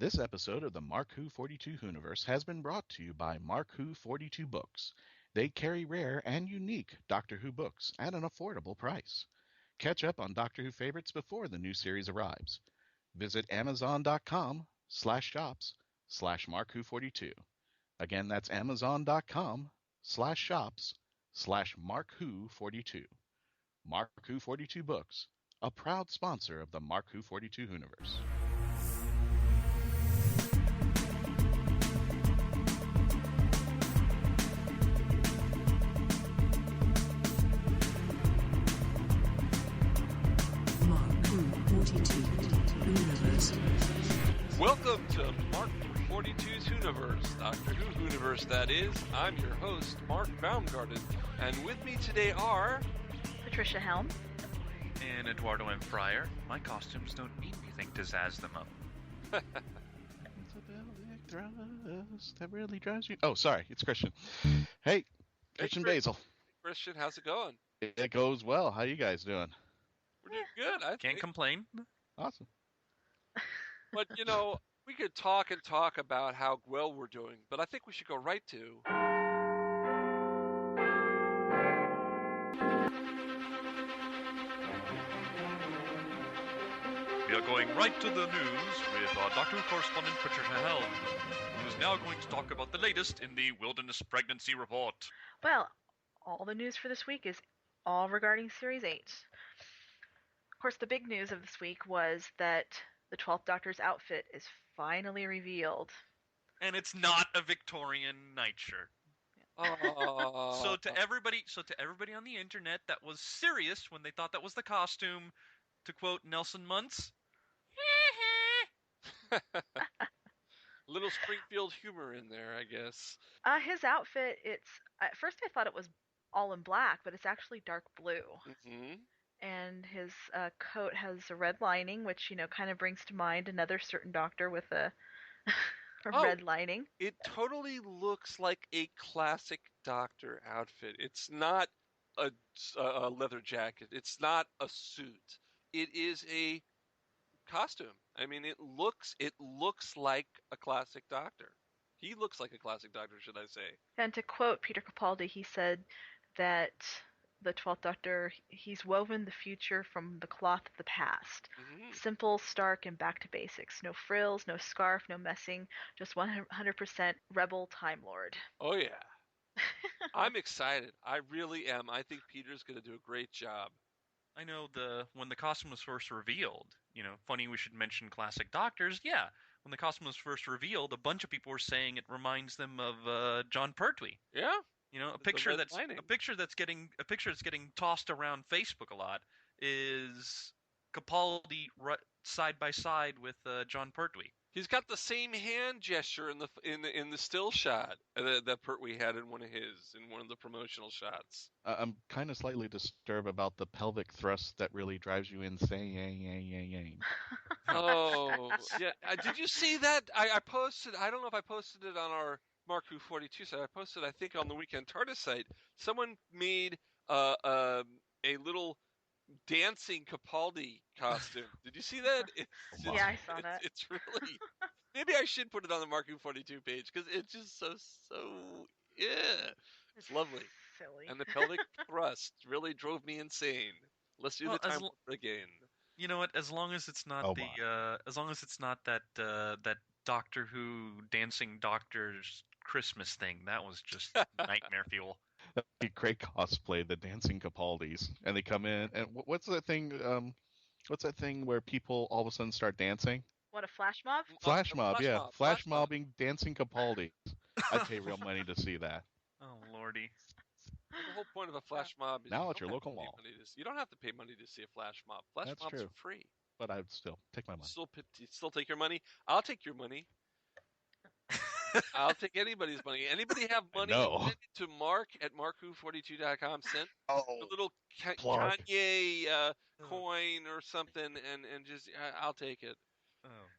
This episode of the Mark Who 42 Hooniverse has been brought to you by Mark Who 42 Books. They carry rare and unique Doctor Who books at an affordable price. Catch up on Doctor Who favorites before the new series arrives. Visit amazon.com/shops/Mark Who 42. Again, that's amazon.com/shops/Mark Who 42. Mark Who 42 Books, a proud sponsor of the Mark Who 42 Hooniverse. Welcome to Mark 42's Hooniverse, Doctor Who Hooniverse, that is. I'm your host, Mark-Baumgarten, and with me today are... Trish-helm. And eduardo-m-freyre. My costumes don't need anything to zazz them up. That really drives you... Oh, sorry, it's Christian. Hey, Christian-basel. Christian, how's it going? It goes well. How you guys doing? We're doing good, I think. Can't complain. Awesome. But, you know, we could talk and talk about how well we're doing, but I think we should go right to... We are going right to the news with our Doctor Who correspondent, Trish-helm, who is now going to talk about the latest in the Wilderness Pregnancy Report. Well, all the news for this week is all regarding Series 8. Of course, the big news of this week was that the 12th Doctor's outfit is finally revealed. And it's not a Victorian nightshirt. So to everybody on the internet that was serious when they thought that was the costume, to quote Nelson Muntz, little Springfield humor in there, I guess. His outfit, at first I thought it was all in black, but it's actually dark blue. Mm-hmm. And his coat has a red lining, which, kind of brings to mind another certain Doctor with a red lining. It totally looks like a classic Doctor outfit. It's not a leather jacket. It's not a suit. It is a costume. I mean, it looks like a classic Doctor. He looks like a classic Doctor, should I say. And to quote Peter-Capaldi, he said that the 12th Doctor, he's woven the future from the cloth of the past. Mm-hmm. Simple, stark, and back to basics. No frills, no scarf, no messing. Just 100% rebel Time Lord. Oh, yeah. I'm excited. I really am. I think Peter's going to do a great job. I know when the costume was first revealed, funny we should mention classic Doctors, yeah. When the costume was first revealed, a bunch of people were saying it reminds them of John Pertwee. Yeah. A picture that's getting tossed around Facebook a lot is Capaldi side by side with John Pertwee. He's got the same hand gesture in the still shot that Pertwee had in one of the promotional shots. I'm kind of slightly disturbed about the pelvic thrust that really drives you insane. Oh, yeah. Did you see that? I posted. I don't know if I posted it on our Mark Who 42 site. I posted, I think, on the Weekend TARDIS site. Someone made a little dancing Capaldi costume. Did you see that? Yeah, I saw that. It's really... Maybe I should put it on the Mark Who 42 page, because it's just so... Yeah. It's lovely. Silly. And the pelvic thrust really drove me insane. Let's do the time again. You know what? As long as it's not as long as it's not that Doctor Who dancing doctors Christmas thing, that was just nightmare fuel. That'd be great cosplay, the dancing Capaldis, and they come in and what's that thing? What's that thing where people all of a sudden start dancing? What, a flash mob? Flash mob, yeah, flash mobbing dancing Capaldis. I'd pay real money to see that. Oh lordy! The whole point of a flash mob is now at your local mall. You don't have to pay money to see a flash mob. Flash mobs are free. But I'd still take my money. Still take your money? I'll take your money. I'll take anybody's money. Anybody have money? Send it to mark@markwho42.com. Send a little Kanye coin or something, and just I'll take it. Oh.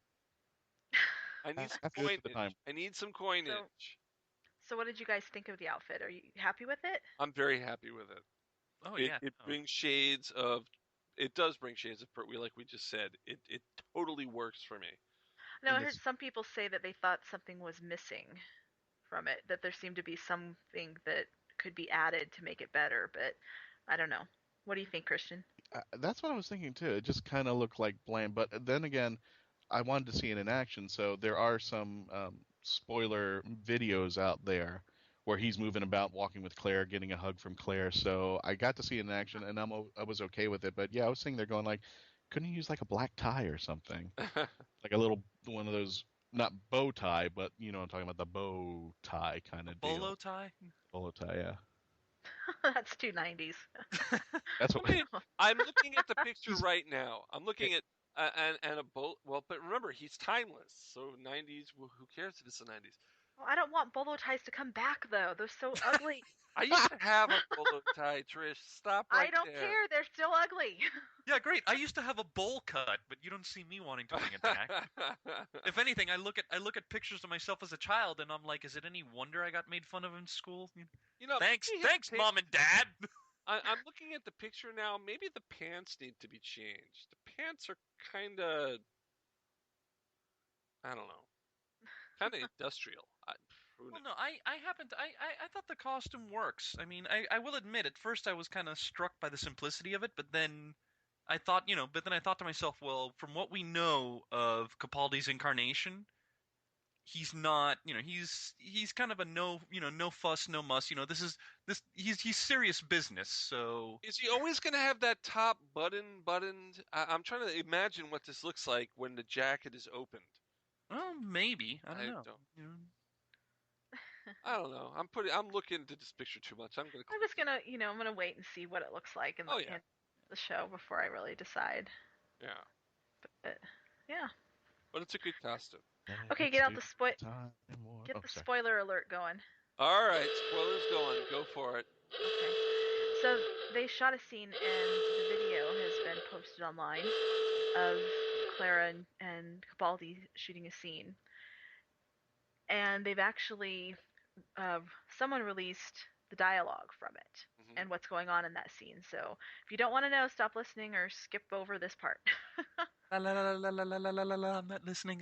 I need some coinage. I need some coinage. So what did you guys think of the outfit? Are you happy with it? I'm very happy with it. Oh, yeah. It brings shades of... It does bring shades of Pertwee, like we just said. It totally works for me. No, I heard some people say that they thought something was missing from it, that there seemed to be something that could be added to make it better, but I don't know. What do you think, Christian? That's what I was thinking too. It just kind of looked like bland, but then again, I wanted to see it in action, so there are some spoiler videos out there where he's moving about, walking with Claire, getting a hug from Claire. So I got to see it in action, and I was okay with it. But yeah, I was sitting there going like, couldn't you use like a black tie or something, like a little one of those, not bow tie, but you know what I'm talking about, the bow tie kind of deal. Bolo tie? Bolo tie, yeah. That's too 90s. That's what. I mean, I'm looking at the picture right now. I'm looking at and a bolt. Well, but remember, he's timeless. So 90s. Well, who cares if it's the 90s? Well, I don't want bolo ties to come back though. They're so ugly. I used to have a bolo tie, Trish. Stop right I don't there. care. They're still ugly. Yeah, great. I used to have a bowl cut, but you don't see me wanting to bring it back. If anything, I look at pictures of myself as a child, and I'm like, is it any wonder I got made fun of in school? You know, thanks, Mom and Dad. I'm looking at the picture now. Maybe the pants need to be changed. The pants are kind of, I don't know, kind of industrial. Well, no, I thought the costume works. I mean, I will admit, at first I was kind of struck by the simplicity of it, but then I thought, I thought to myself, well, from what we know of Capaldi's incarnation, he's not, he's kind of a no fuss, no muss. He's serious business. So is he always going to have that top buttoned? I'm trying to imagine what this looks like when the jacket is opened. Well, maybe. I don't know. I don't know. I'm looking into this picture too much. I'm just gonna, I'm gonna wait and see what it looks like in the show before I really decide. Yeah. But yeah. But it's a good costume. Okay, get the spoiler alert going. All right, spoilers going. Go for it. Okay. So they shot a scene, and the video has been posted online of Clara and Capaldi shooting a scene. And they've actually, someone released the dialogue from it and what's going on in that scene. So if you don't want to know, stop listening or skip over this part. La la la la la la la la la. I'm not listening.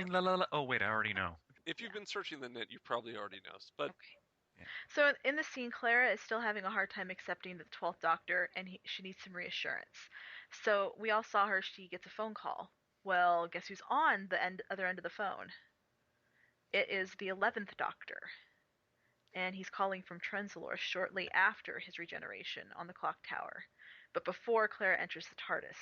La la la. Oh wait, I already know. If you've been searching the net, you probably already know. But okay. Yeah. So in the scene, Clara is still having a hard time accepting the 12th Doctor, and she needs some reassurance. So we all saw her. She gets a phone call. Well, guess who's on the other end of the phone? It is the 11th Doctor, and he's calling from Trenzalore shortly after his regeneration on the clock tower, but before Clara enters the TARDIS,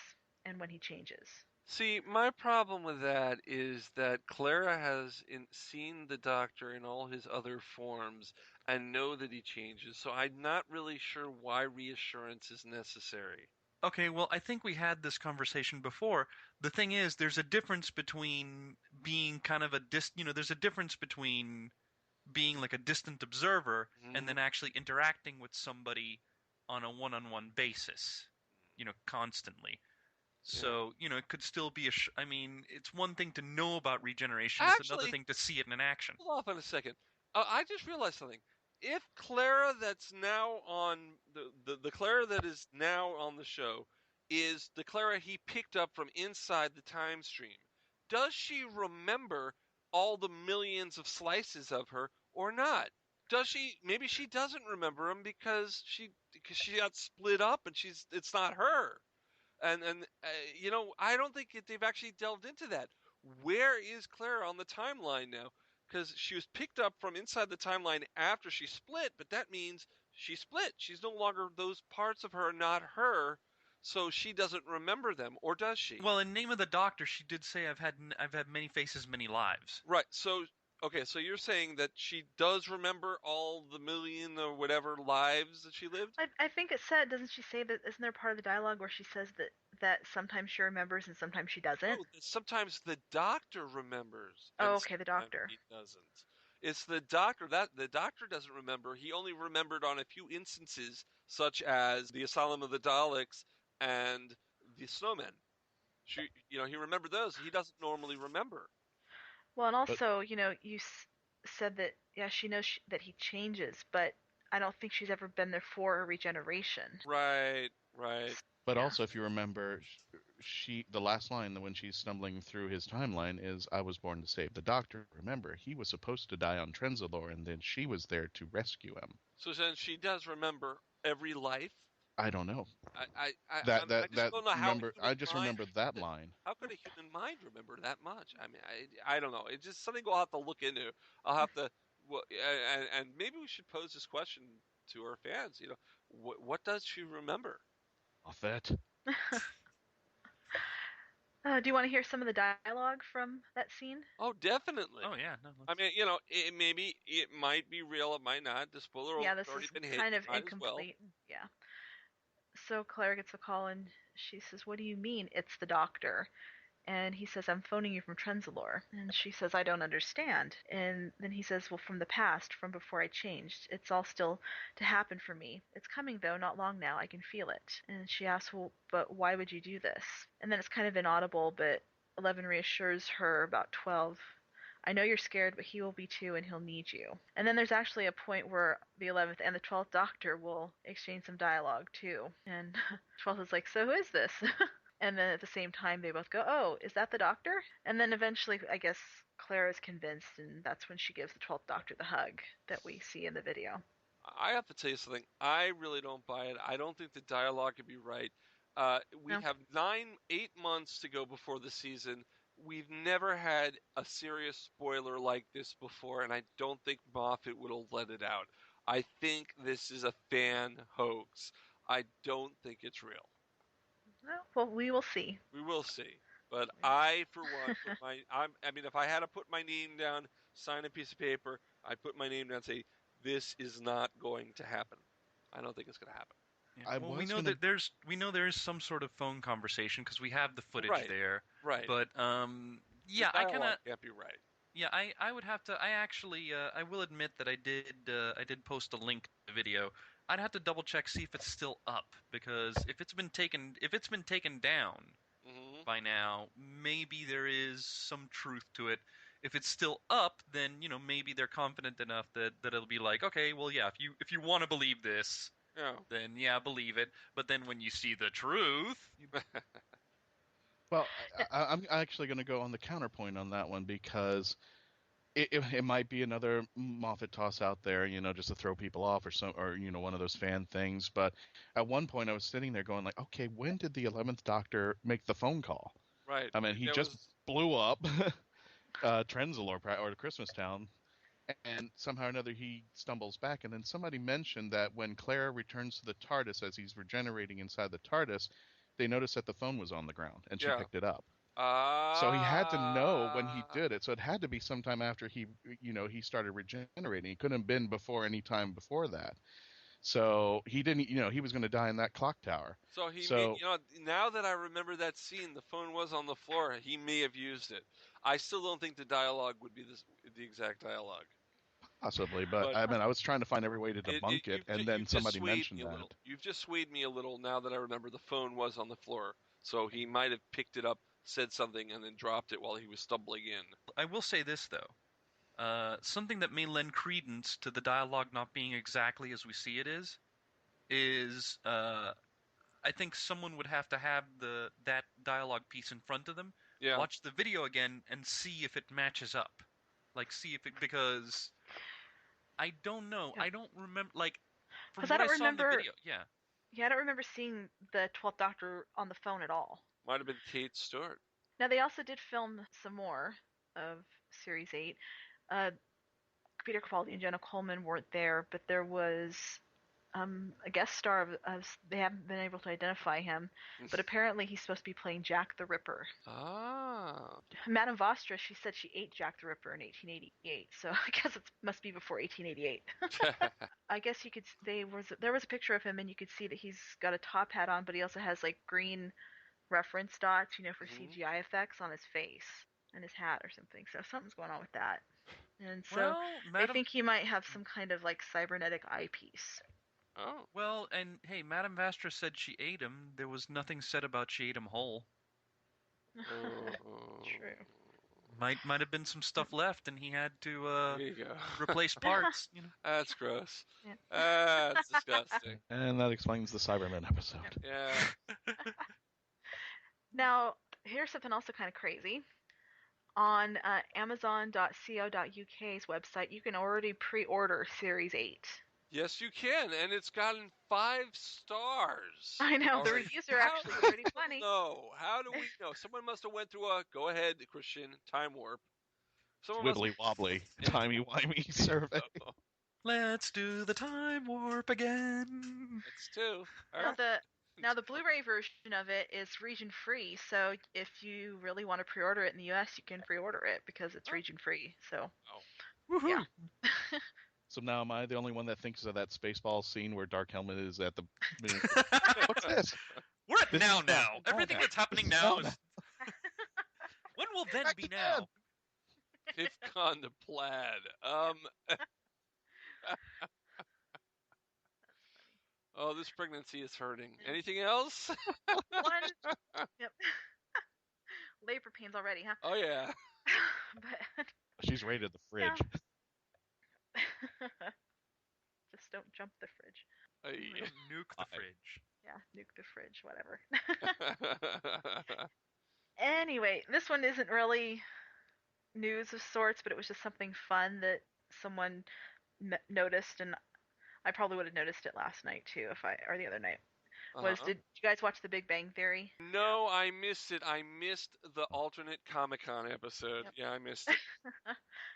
and when he changes. See, my problem with that is that Clara has seen the Doctor in all his other forms and know that he changes, so I'm not really sure why reassurance is necessary. Okay, well, I think we had this conversation before. The thing is, there's a difference between being kind of there's a difference between being like a distant observer and then actually interacting with somebody on a one-on-one basis, constantly. So, it could still be it's one thing to know about regeneration, it's another thing to see it in action. Hold off on a second. I just realized something. If Clara that's now on the Clara that is now on the show is the Clara he picked up from inside the time stream, does she remember all the millions of slices of her or not? Does she? Maybe she doesn't remember them because she got split up and it's not her. And I don't think they've actually delved into that. Where is Clara on the timeline now? Because she was picked up from inside the timeline after she split, but that means she split. She's no longer, those parts of her are not her, so she doesn't remember them, or does she? Well, in Name of the Doctor, she did say, I've had many faces, many lives. Right, so you're saying that she does remember all the million or whatever lives that she lived? I think it said, doesn't she say that, isn't there part of the dialogue where she says that sometimes she remembers and sometimes she doesn't? Oh, sometimes the Doctor remembers. Oh, okay, the Doctor. He doesn't. It's the Doctor. The Doctor doesn't remember. He only remembered on a few instances, such as the Asylum of the Daleks and the Snowmen. He remembered those. He doesn't normally remember. Well, and also, you said that, she knows that he changes, but I don't think she's ever been there for a regeneration. Right. But also, if you remember, the last line when she's stumbling through his timeline is, "I was born to save the Doctor. Remember, he was supposed to die on Trenzalore, and then she was there to rescue him." So then she does remember every life. I don't know. I just don't know how. I just remember that line. How could a human mind remember that much? I mean, I don't know. It's just something we'll have to look into. I'll have to, and maybe we should pose this question to our fans. You know, what does she remember? Moffat. Do you want to hear some of the dialogue from that scene? Oh, definitely. Oh yeah. No, I mean, you know, maybe it might be real, it might not. The spoiler this already is been hit. kind of might incomplete. Well. Yeah. So Claire gets a call and she says, "What do you mean it's the Doctor?" And he says, "I'm phoning you from Trenzalore." And she says, "I don't understand." And then he says, "Well, from the past, from before I changed. It's all still to happen for me. It's coming, though, not long now. I can feel it." And she asks, "Well, but why would you do this?" And then it's kind of inaudible, but 11 reassures her about 12. "I know you're scared, but he will be too, and he'll need you." And then there's actually a point where the 11th and the 12th Doctor will exchange some dialogue, too. And 12th is like, "So who is this?" And then at the same time, they both go, "Oh, is that the Doctor?" And then eventually, I guess, Claire is convinced, and that's when she gives the 12th Doctor the hug that we see in the video. I have to tell you something. I really don't buy it. I don't think the dialogue could be right. We have 8 months to go before the season. We've never had a serious spoiler like this before, and I don't think Moffat would have let it out. I think this is a fan hoax. I don't think it's real. Well, we will see. We will see. But I, for one, if I had to put my name down, sign a piece of paper, I'd put my name down and say, this is not going to happen. I don't think it's going to happen. Yeah. Well, we know there's some sort of phone conversation because we have the footage there. Right. But yeah, I kind of can't be right. Yeah, I would have to. I actually, I will admit that I did post a link to the video. I'd have to double check, see if it's still up, because if it's been taken down by now, maybe there is some truth to it. If it's still up, then maybe they're confident enough that it'll be like, okay, well, yeah, if you want to believe this, then yeah, believe it. But then when you see the truth, well, I'm actually going to go on the counterpoint on that one because it might be another Moffat toss out there, just to throw people off or one of those fan things. But at one point I was sitting there going like, okay, when did the 11th Doctor make the phone call? Right. I mean, he just blew up Trenzalore or the Christmas Town, and somehow or another he stumbles back. And then somebody mentioned that when Claire returns to the TARDIS as he's regenerating inside the TARDIS, they noticed that the phone was on the ground and she picked it up. So he had to know when he did it. So it had to be sometime after he started regenerating. It couldn't have been before any time before that. So he didn't, he was going to die in that clock tower. So now that I remember that scene, the phone was on the floor. He may have used it. I still don't think the dialogue would be the exact dialogue. Possibly, but I mean, I was trying to find every way to debunk it, and then somebody mentioned that. You've just swayed me a little now that I remember the phone was on the floor. So he might have picked it up, said something, and then dropped it while he was stumbling in. I will say this, though. Something that may lend credence to the dialogue not being exactly as we see it is I think someone would have to have that dialogue piece in front of them, watch the video again, and see if it matches up. Like, see if it, because I don't know. I don't remember, like, from what I saw in the video, Yeah, I don't remember seeing the 12th Doctor on the phone at all. Might have been Kate Stewart. Now, they also did film some more of Series 8. Peter-Capaldi and Jenna-Colema weren't there, but there was a guest star of they haven't been able to identify him, but apparently he's supposed to be playing Jack the Ripper. Madame Vostra, she said she ate Jack the Ripper in 1888, so I guess it must be before 1888. I guess you could. There was a picture of him, and you could see that he's got a top hat on, but he also has like green reference dots, for CGI effects on his face and his hat or something. So something's going on with that. And so I think he might have some kind of like cybernetic eyepiece. Oh. Well, and hey, Madame Vastra said she ate him. There was nothing said about she ate him whole. True. Might have been some stuff left, and he had to replace parts. That's gross. Yeah. That's disgusting. And that explains the Cybermen episode. Yeah. Now, here's something also kind of crazy. On Amazon.co.uk's website, you can already pre-order Series 8. Yes, you can, and it's gotten 5 stars. I know, the reviews are actually pretty funny. No, how do we know? Someone must have went through a, go ahead, Christian, time warp. Wibbly-wobbly, timey-wimey survey. Let's do the time warp again. Let's do. Now the Blu-ray version of it is region-free, so if you really want to pre-order it in the US, you can pre-order it because it's region-free. So, Woohoo. Yeah. So now am I the only one that thinks of that Spaceball scene where Dark Helmet is at the... What's this? We're at now. Everything that's happening now is... When will then be now? Pifcon the plaid. Oh, this pregnancy is hurting. Anything else? Yep. Labor pains already, huh? Oh, yeah. But She's rated the fridge. Yeah. Just don't jump the fridge. Nuke the fridge. Yeah, nuke the fridge, whatever. Anyway, this one isn't really news of sorts, but it was just something fun that someone noticed, and I probably would have noticed it last night too, or the other night. Did you guys watch The Big Bang Theory? No, I missed it. I missed the alternate Comic-Con episode. Yep. Yeah, I missed it.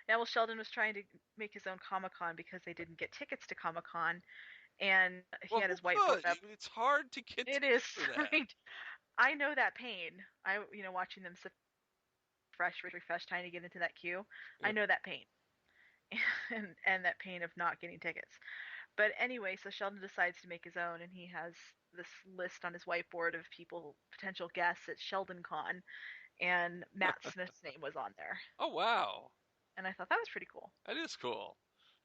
Yeah, well, Sheldon was trying to make his own Comic-Con because they didn't get tickets to Comic-Con, and he had his whiteboard up. It's hard to get It is. for that. I know that pain. Watching them refresh, trying to get into that queue. Yep. I know that pain, and that pain of not getting tickets. But anyway, so Sheldon decides to make his own, and he has this list on his whiteboard of potential guests at SheldonCon, and Matt Smith's name was on there. Oh, wow. And I thought that was pretty cool. That is cool.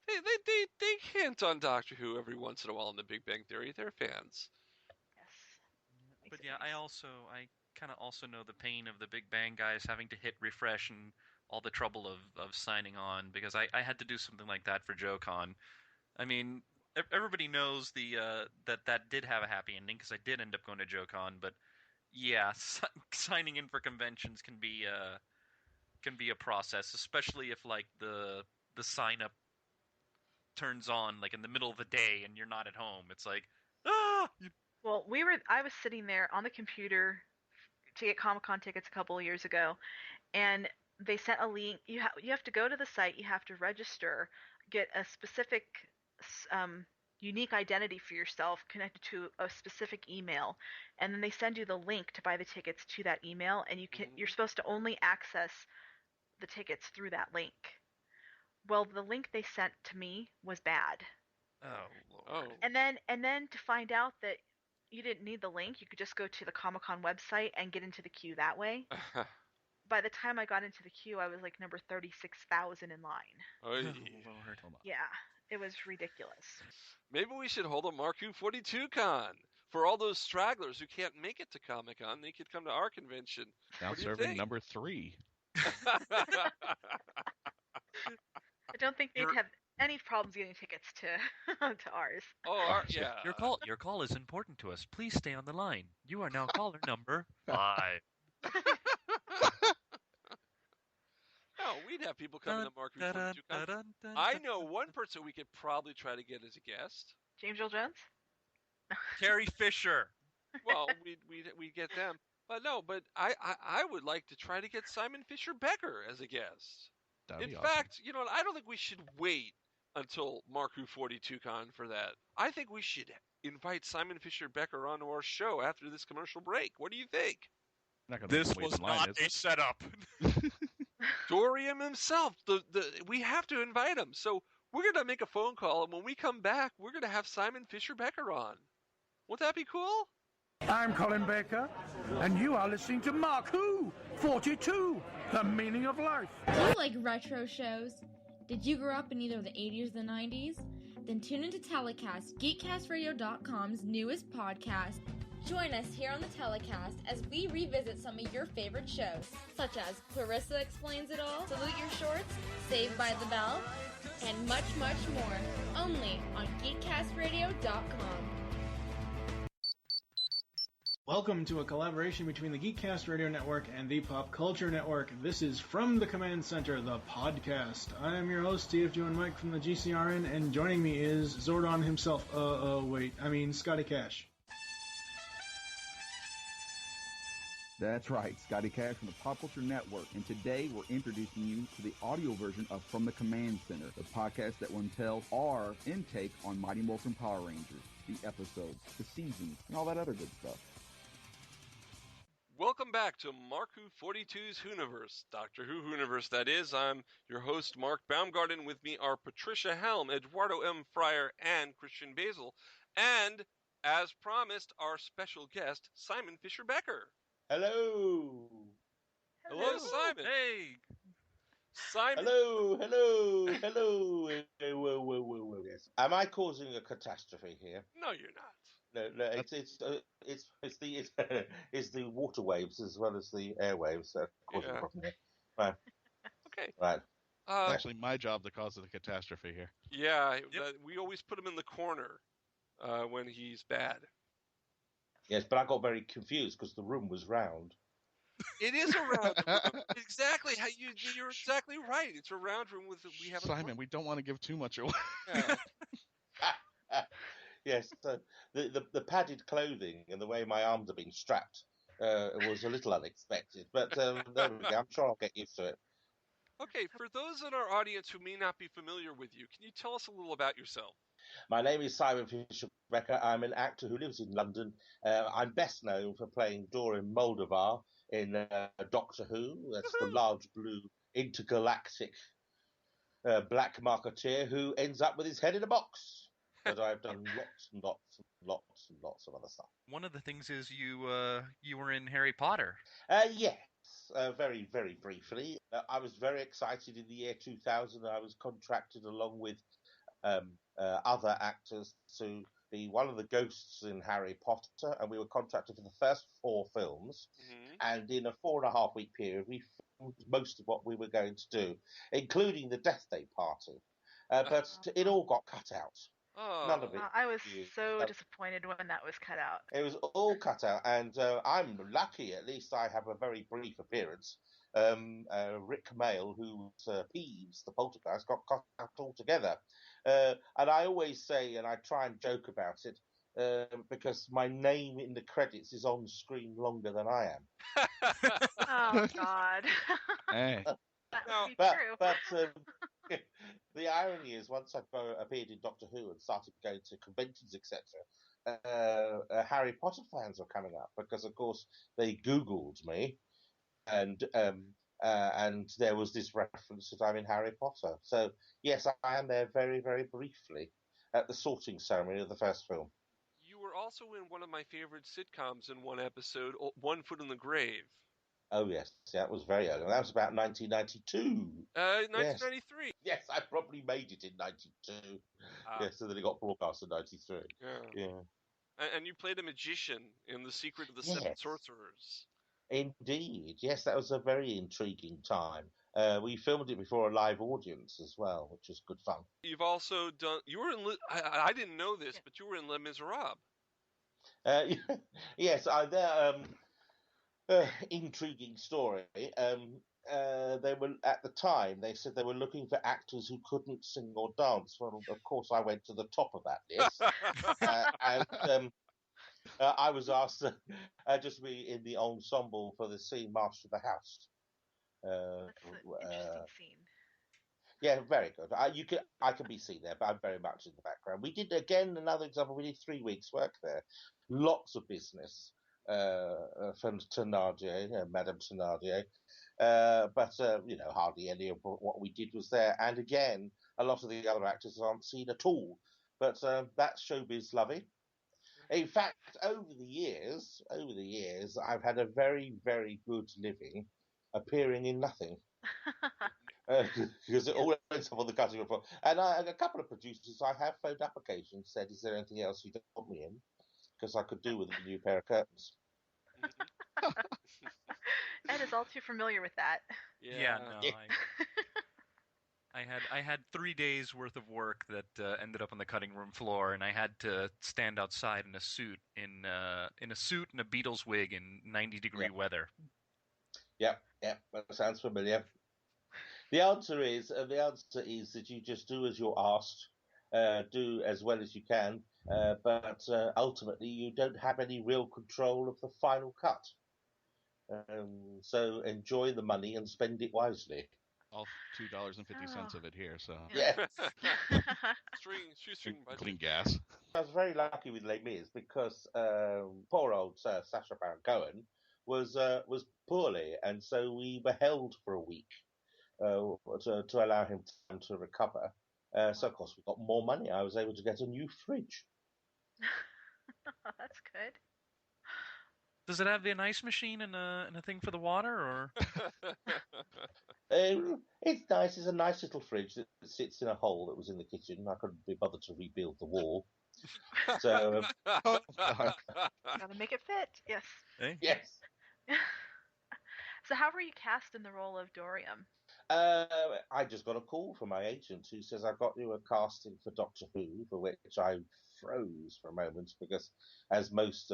They hint on Doctor Who every once in a while in The Big Bang Theory. They're fans. Yes. But yeah, I kind of also know the pain of the Big Bang guys having to hit refresh and all the trouble of signing on, because I had to do something like that for JoeCon. I mean, everybody knows that did have a happy ending, because I did end up going to JoeCon, but yeah, signing in for conventions can be a process, especially if like the sign up turns on like in the middle of the day and you're not at home. It's like, ah! Well, I was sitting there on the computer to get Comic-Con tickets a couple of years ago, and they sent a link. You have to go to the site, you have to register, get a specific unique identity for yourself connected to a specific email, and then they send you the link to buy the tickets to that email, and you're supposed to only access the tickets through that link. Well, the link they sent to me was bad. Oh, Lord. And then to find out that you didn't need the link, you could just go to the Comic-Con website and get into the queue that way. By the time I got into the queue, I was like number 36,000 in line. Oh, Lord. Yeah, it was ridiculous. Maybe we should hold a Mark Who 42 con. For all those stragglers who can't make it to Comic-Con, they could come to our convention. Now serving number 3. I don't think they'd have any problems getting tickets to ours. Oh, yeah. Your call is important to us. Please stay on the line. You are now caller number 5. No, we'd have people come to the Mark Who 42 con. I know one person we could probably try to get as a guest. James Earl Jones? Carrie Fisher. Well, we'd get them. But I would like to try to get Simon Fisher-Becker as a guest. In fact, I don't think we should wait until Mark Who 42 con for that. I think we should invite Simon Fisher-Becker onto our show after this commercial break. What do you think? This was not a setup. Dorium himself. We have to invite him. So we're going to make a phone call, and when we come back, we're going to have Simon Fisher-Becker on. Won't that be cool? I'm Colin Baker, and you are listening to Mark Who 42, The Meaning of Life. Do you like retro shows? Did you grow up in either the 80s or the 90s? Then tune into Telecast, geekcast-radio.com's newest podcast. Join us here on the Telecast as we revisit some of your favorite shows, such as Clarissa Explains It All, Salute Your Shorts, Saved by the Bell, and much, much more, only on geekcast-radio.com. Welcome to a collaboration between the Geekcast-Radio-network and the Pop Culture Network. This is From the Command Center, the podcast. I am your host, TFG and Mike from the GCRN, and joining me is Zordon himself. Scotty Cash. That's right, Scotty Cash from the Pop Culture Network, and today we're introducing you to the audio version of From the Command Center, the podcast that will entail our intake on Mighty Morphin Power Rangers, the episodes, the seasons, and all that other good stuff. Welcome back to Mark Who 42's Whoniverse, Doctor Who Whoniverse, that is. I'm your host, Mark Baumgarten. With me are Trish-helm, Eduardo-m-freyre, and Christian-basel. And, as promised, our special guest, Simon Fisher-Becker. Hello. Hello, Simon. Hey. Simon. Hello. Yes. Am I causing a catastrophe here? No, you're not. No, it's the water waves as well as the airwaves that cause the problem here. Right. Okay. Right. It's actually my job to cause the catastrophe here. Yeah, we always put him in the corner when he's bad. Yes, but I got very confused because the room was round. It is a round room. Exactly. You're exactly right. It's a round room with we have. Simon, we don't want to give too much away. Yeah. Yes, so the padded clothing and the way my arms are being strapped was a little unexpected, but there we go. I'm sure I'll get used to it. Okay, for those in our audience who may not be familiar with you, can you tell us a little about yourself? My name is Simon Fisher-Becker. I'm an actor who lives in London. I'm best known for playing dorium-maldovar in Doctor Who. That's the large blue intergalactic black marketeer who ends up with his head in a box. But I've done lots of other stuff. One of the things is you were in Harry Potter. Yes, very, very briefly. I was very excited in the year 2000. I was contracted along with other actors to be one of the ghosts in Harry Potter, and we were contracted for the first 4 films. Mm-hmm. And in a 4.5-week period, we filmed most of what we were going to do, including the Death Day party. But it all got cut out. Oh. None of it. I was so disappointed when that was cut out. It was all cut out, and I'm lucky. At least I have a very brief appearance. Rick Mail, who was Peeves, the poltergeist, got cut out altogether. And I always say, and I try and joke about it, because my name in the credits is on screen longer than I am. Oh, God. Hey. But the irony is, once I appeared in Doctor Who and started going to conventions, etc., Harry Potter fans were coming up because, of course, they Googled me, and there was this reference that I'm in Harry Potter. So yes, I am there very, very briefly at the sorting ceremony of the first film. You were also in one of my favorite sitcoms in one episode, One Foot in the Grave. Oh, yes. That was very early. That was about 1992. 1993. Yes, I probably made it in 92. Yes, so then it got broadcast in 93. Yeah. And you played a magician in The Secret of the Seven Sorcerers. Indeed. Yes, that was a very intriguing time. We filmed it before a live audience as well, which was good fun. You've also done... You were in... I didn't know this, but you were in Les Miserables. Yes, intriguing story. They were at the time. They said they were looking for actors who couldn't sing or dance. Well, of course, I went to the top of that list, and I was asked to just be in the ensemble for the scene "Master of the House." That's an interesting scene. Yeah, very good. I can be seen there, but I'm very much in the background. We did another example. We did 3 weeks work there. Lots of business. From Thénardier, Madame Thénardier, but hardly any of what we did was there. And again, a lot of the other actors aren't seen at all. But that's showbiz lovey. In fact, over the years, I've had a very, very good living appearing in nothing. Because it all ends up on the cutting room floor. And a couple of producers I have phoned up occasionally, said, "Is there anything else you don't want me in?" Because I could do with a new pair of curtains. Ed is all too familiar with that. Yeah, no, I I had 3 days worth of work that ended up on the cutting room floor, and I had to stand outside in a suit in a suit and a Beatles wig in 90-degree weather. Yep, that sounds familiar. The answer is that you just do as you're asked, do as well as you can, but ultimately you don't have any real control of the final cut. So enjoy the money and spend it wisely. All $2.50 of it here, so yeah. Shoestring budget. including gas. I was very lucky with Les Mis because poor old Sacha Baron Cohen was poorly, and so we were held for a week to allow him time to recover. So of course we got more money. I was able to get a new fridge. That's good. Does it have the ice machine and a thing for the water, or? It's nice. It's a nice little fridge that sits in a hole that was in the kitchen. I couldn't be bothered to rebuild the wall. So gotta make it fit. Yes. Hey? Yes. So how were you cast in the role of Dorium? I just got a call from my agent who says, I've got you a casting for Doctor Who, for which I froze for a moment because, as most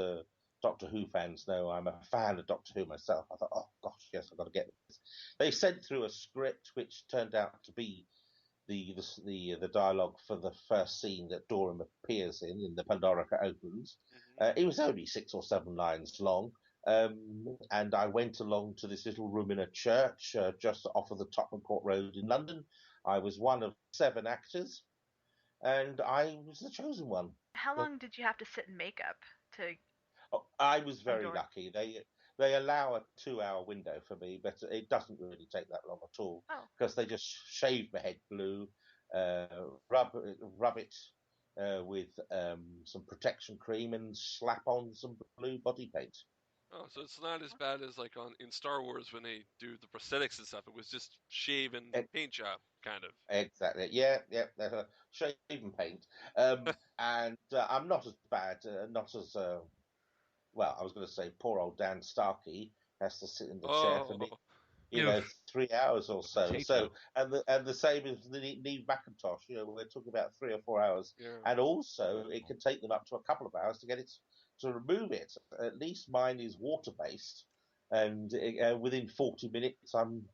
Doctor Who fans know, I'm a fan of Doctor Who myself. I thought, oh gosh, yes, I've got to get this. They sent through a script which turned out to be the dialogue for the first scene that Dorium appears in the Pandorica Opens. It was only 6 or 7 lines long. And I went along to this little room in a church just off of the Tottenham Court Road in London. I was one of 7 actors, and I was the chosen one. How long did you have to sit in makeup to? Oh, I was very lucky. They allow a 2-hour window for me, but it doesn't really take that long at all because they just shave my head blue, rub it with some protection cream, and slap on some blue body paint. Oh, so it's not as bad as like in Star Wars when they do the prosthetics and stuff. It was just shave and paint job, kind of. Exactly. Yeah. Shave and paint. And I'm not as bad, not as well. I was going to say poor old Dan Starkey has to sit in the chair for me, 3 hours or so. So and the same as Neve McIntosh. We're talking about 3 or 4 hours, and also it can take them up to a couple of hours to get it. To remove it. At least mine is water based, and within 40 minutes I'm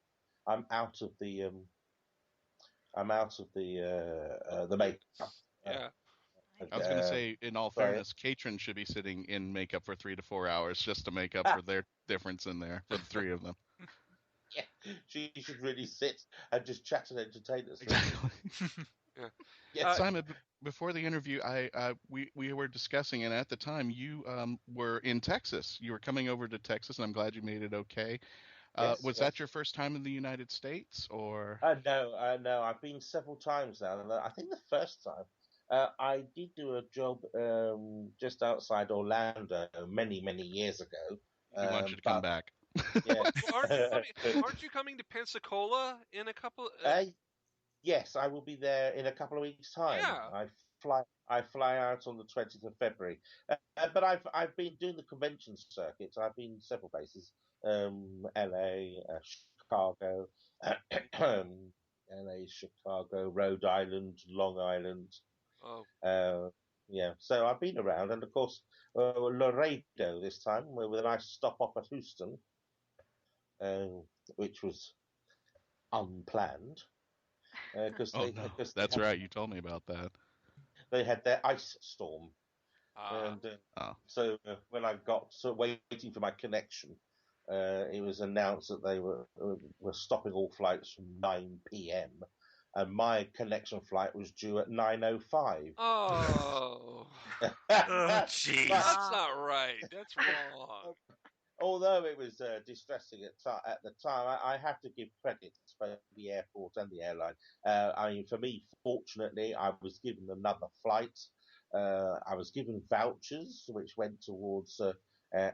out of the makeup. Yeah. I was going to say, in all fairness, Katrin should be sitting in makeup for 3 to 4 hours just to make up for their difference in there for the 3 of them. Yeah, she should really sit and just chat and entertain us. Exactly. Yeah. Simon, before the interview, we were discussing, and at the time you were in Texas. You were coming over to Texas, and I'm glad you made it okay. Was that your first time in the United States, or? No. I've been several times now. I think the first time I did do a job just outside Orlando many years ago. We want you to come back. Yeah. Aren't you coming to Pensacola in a couple? Yes, I will be there in a couple of weeks' time. Yeah. I fly out on the 20th of February. But I've been doing the convention circuit. I've been several places. LA, Chicago, LA, Chicago, Rhode Island, Long Island. Oh. Yeah, so I've been around, and of course Laredo this time with a nice stop off at Houston, which was unplanned. That's right. You told me about that. They had their ice storm, and so when I got waiting for my connection, it was announced that they were stopping all flights from 9 p.m. and my connection flight was due at 9:05. Oh, jeez, that's not right. That's wrong. Although it was distressing at the time, I have to give credit to both the airport and the airline. I mean, for me, fortunately, I was given another flight. I was given vouchers, which went towards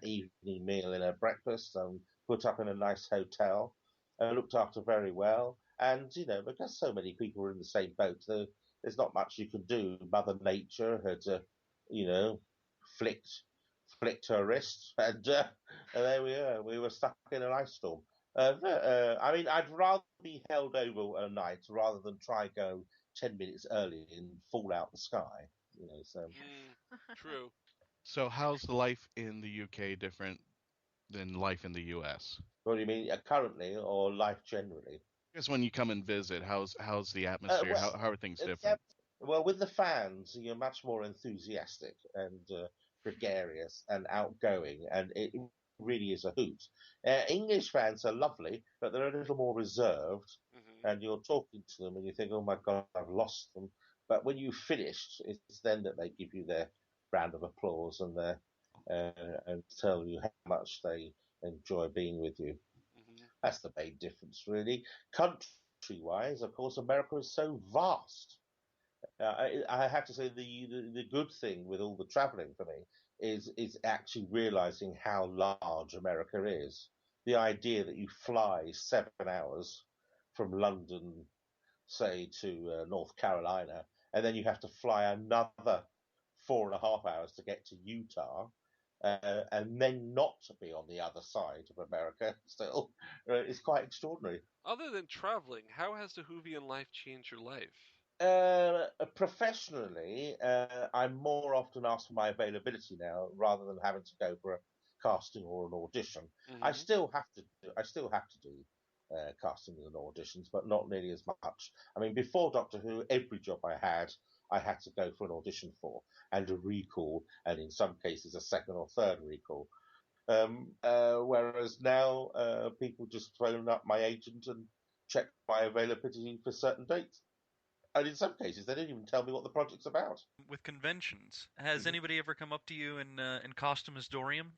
evening meal and a breakfast, and put up in a nice hotel, looked after very well. And, because so many people were in the same boat, there's not much you can do. Mother Nature had, flicked her wrist, and there we are. We were stuck in an ice storm. I mean, I'd rather be held over a night rather than try go 10 minutes early and fall out the sky. So. True. So how's life in the UK different than life in the US? What do you mean, currently or life generally? Just when you come and visit, how's the atmosphere? Well, how are things yeah, different? well, with the fans, you're much more enthusiastic and gregarious and outgoing, and it really is a hoot. English fans are lovely, but they're a little more reserved, and you're talking to them and you think, oh my God, I've lost them. But when you've finished, it's then that they give you their round of applause and and tell you how much they enjoy being with you. That's the main difference, really. Country-wise, of course, America is so vast. I have to say the good thing with all the travelling for me is actually realising how large America is. The idea that you fly 7 hours from London, say, to North Carolina, and then you have to fly another 4.5 hours to get to Utah, and then not to be on the other side of America still, is quite extraordinary. Other than traveling, how has the Whovian life changed your life? Professionally, I'm more often asked for my availability now rather than having to go for a casting or an audition. I still have to do castings and auditions, but not nearly as much. I mean, before Doctor Who, every job I had to go for an audition for and a recall, and in some cases a second or third recall. Whereas now, people just phone up my agent and check my availability for certain dates. And in some cases, they didn't even tell me what the project's about. With conventions, has anybody ever come up to you in costume as Dorium?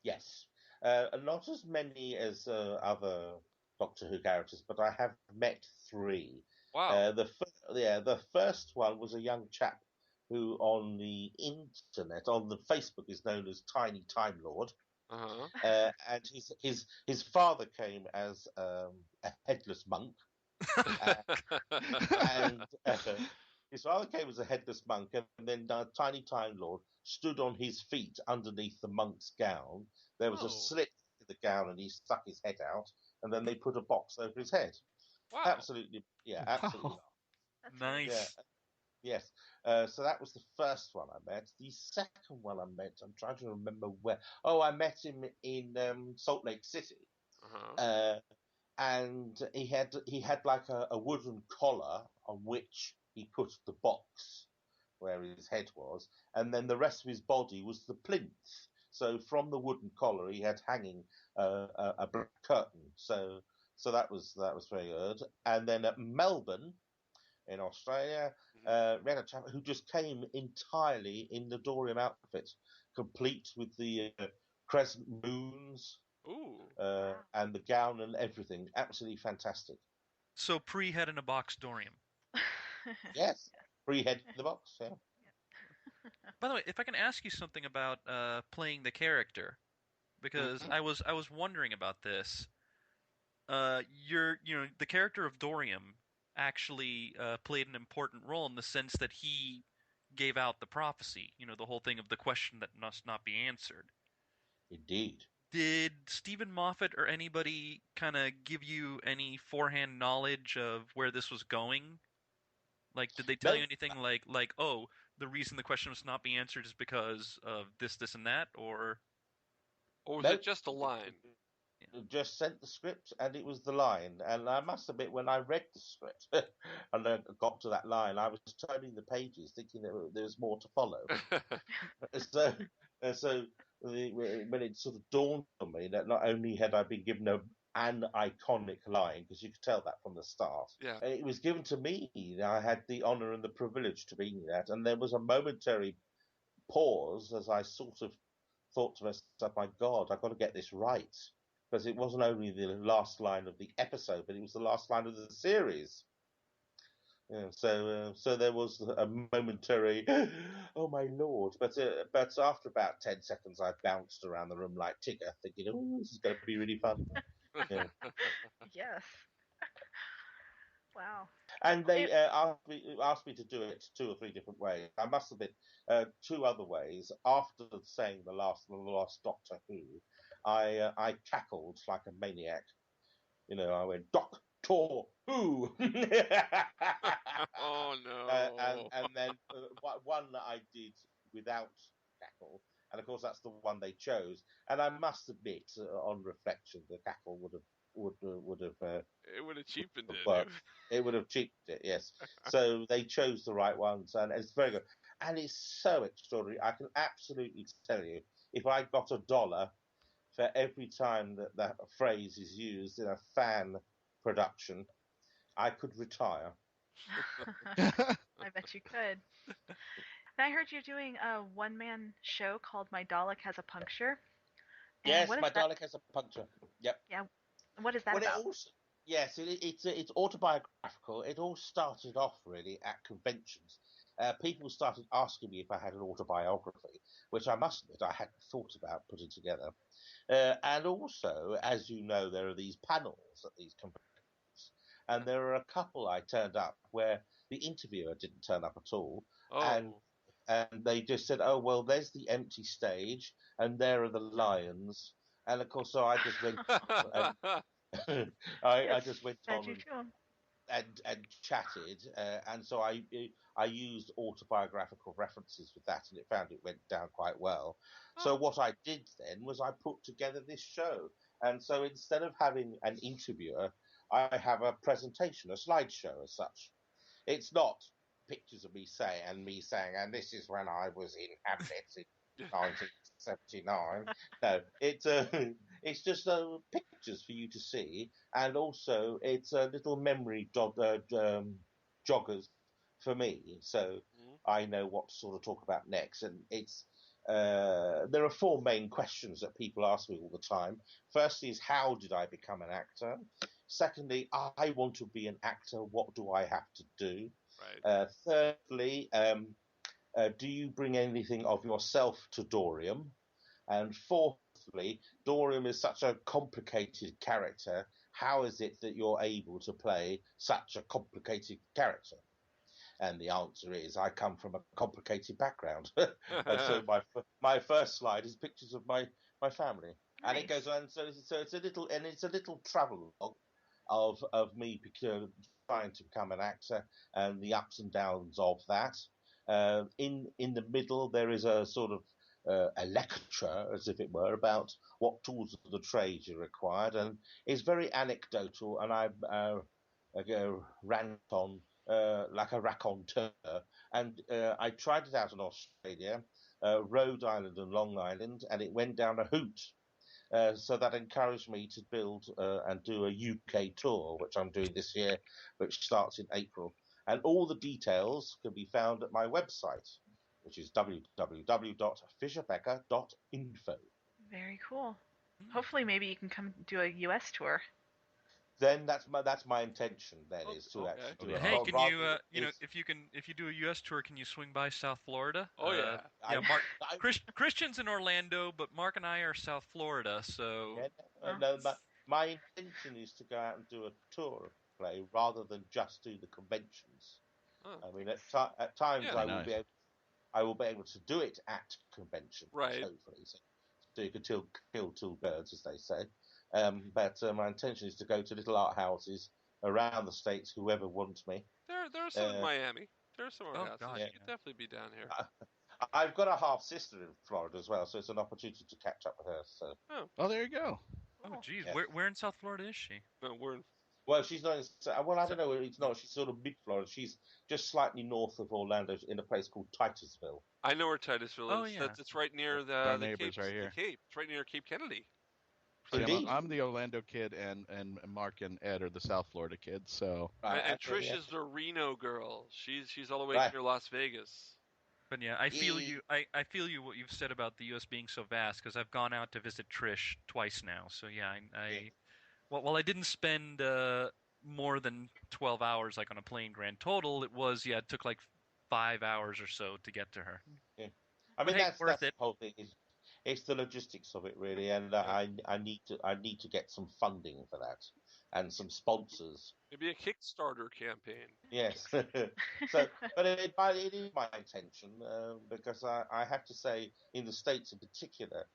Yes. Not as many as other Doctor Who characters, but I have met 3. Wow. The first one was a young chap who on the internet, on the Facebook, is known as Tiny Time Lord. And his father came as a headless monk. And his father came as a headless monk, and then Tiny Time Lord stood on his feet underneath the monk's gown. There was a slit in the gown, and he stuck his head out, and then they put a box over his head. Wow. Absolutely, yeah, absolutely. Wow. Nice. Yeah. Yes. So that was the first one I met. The second one I met, I'm trying to remember where. Oh, I met him in Salt Lake City. And he had like a wooden collar on which he put the box where his head was, and then the rest of his body was the plinth. So from the wooden collar, he had hanging a black curtain. So that was very good. And then at Melbourne, in Australia, we had a chap who just came entirely in the Dorium outfit, complete with the crescent moons. And the gown and everything. Absolutely fantastic. So pre-head in a box Dorium. Yes. Pre-head in the box, yeah. By the way, if I can ask you something about playing the character, because I was wondering about this. The character of Dorium actually played an important role in the sense that he gave out the prophecy. The whole thing of the question that must not be answered. Indeed. Did Stephen Moffat or anybody kind of give you any forehand knowledge of where this was going? Like, did they tell you anything like, oh, the reason the question must not be answered is because of this, and that, or was it just a line? Just sent the script, and it was the line. And I must admit, when I read the script and I got to that line, I was turning the pages, thinking that there was more to follow. So when it sort of dawned on me that not only had I been given an iconic line, because you could tell that from the start, it was given to me. I had the honour and the privilege to be that, and there was a momentary pause as I sort of thought to myself, my God, I've got to get this right. Because it wasn't only the last line of the episode, but it was the last line of the series. Yeah, so there was a momentary, oh my Lord! But after about 10 seconds, I bounced around the room like Tigger, thinking, oh, this is going to be really fun. Yeah. Yes. Wow. And they asked me to do it 2 or 3 different ways. I must admit, 2 other ways. After saying the last Doctor Who, I cackled like a maniac I went, Doctor Who. Oh no! And then one that I did without cackle, and of course that's the one they chose. And I must admit, on reflection, the cackle would have It would have cheapened it. worked. It would have cheapened it, yes. So they chose the right ones, and it's very good. And it's so extraordinary. I can absolutely tell you, if I got $1 for every time that phrase is used in a fan production, I could retire. I bet you could. And I heard you're doing a one-man show called My Dalek Has a Puncture. And Yes, what is my that? Dalek has a puncture. Yep. Yeah. What is that about? It's autobiographical. It all started off really at conventions. People started asking me if I had an autobiography, which I must admit I hadn't thought about putting together. And also, as you know, there are these panels at these conventions, and there are a couple I turned up where the interviewer didn't turn up at all, and they just said, "Oh well, there's the empty stage, and there are the lions." And of course, so I just went. I just went on and chatted, and so I used autobiographical references with that, and it went down quite well. So what I did then was I put together this show, and so instead of having an interviewer, I have a presentation, a slideshow as such. It's not pictures of me saying, and this is when I was in Hamlet in 1979. No, it's just pictures for you to see, and also it's a little memory joggers for me, so I know what to sort of talk about next. And it's there are four main questions that people ask me all the time. Firstly is, how did I become an actor? Secondly, I want to be an actor. What do I have to do? Right. Thirdly, do you bring anything of yourself to Dorium? And fourthly, Dorium is such a complicated character. How is it that you're able to play such a complicated character? And the answer is, I come from a complicated background. And so my first slide is pictures of my family. Nice. And it goes on. So it's a little travel log of me trying to become an actor and the ups and downs of that. In the middle, there is a sort of a lecture, as if it were, about what tools of the trade you required, and it's very anecdotal, and I rant on like a raconteur, and I tried it out in Australia, Rhode Island and Long Island, and it went down a hoot. So that encouraged me to build and do a UK tour, which I'm doing this year, which starts in April. And all the details can be found at my website, which is www.fisher-becker.info. Very cool. Hopefully, maybe you can come do a US tour. Then that's my intention. Then is to actually do it. Hey, can you if you do a U.S. tour, can you swing by South Florida? Oh yeah. Christian's in Orlando, but Mark and I are South Florida, so. Yeah, my intention is to go out and do a tour of play rather than just do the conventions. I mean, at times I will be able to do it at conventions, right? Hopefully, so you can kill two birds, as they say. But my intention is to go to little art houses around the States, whoever wants me. There are some in Miami. There are some art houses. God, you could definitely be down here. I've got a half sister in Florida as well, so it's an opportunity to catch up with her. So. Oh, there you go. Oh, geez. Yeah. Where in South Florida is she? No, well, she's not. Well, I don't know. It's not. She's sort of mid-Florida. She's just slightly north of Orlando, in a place called Titusville. I know where Titusville is. Oh, yeah. It's right near the neighbors Cape, right here. The Cape. It's right near Cape Kennedy. See, I'm the Orlando kid, and Mark and Ed are the South Florida kids. So. And Trish is the Reno girl. She's all the way near Las Vegas. But yeah, I feel you. I feel you. What you've said about the U.S. being so vast, because I've gone out to visit Trish twice now. So yeah, Well, I didn't spend more than 12 hours like on a plane grand total. It took like 5 hours or so to get to her. Yeah. I mean, that's the whole thing. It's the logistics of it, really, and I need to get some funding for that and some sponsors. Maybe a Kickstarter campaign. Yes. But it is my intention because I have to say, in the States in particular,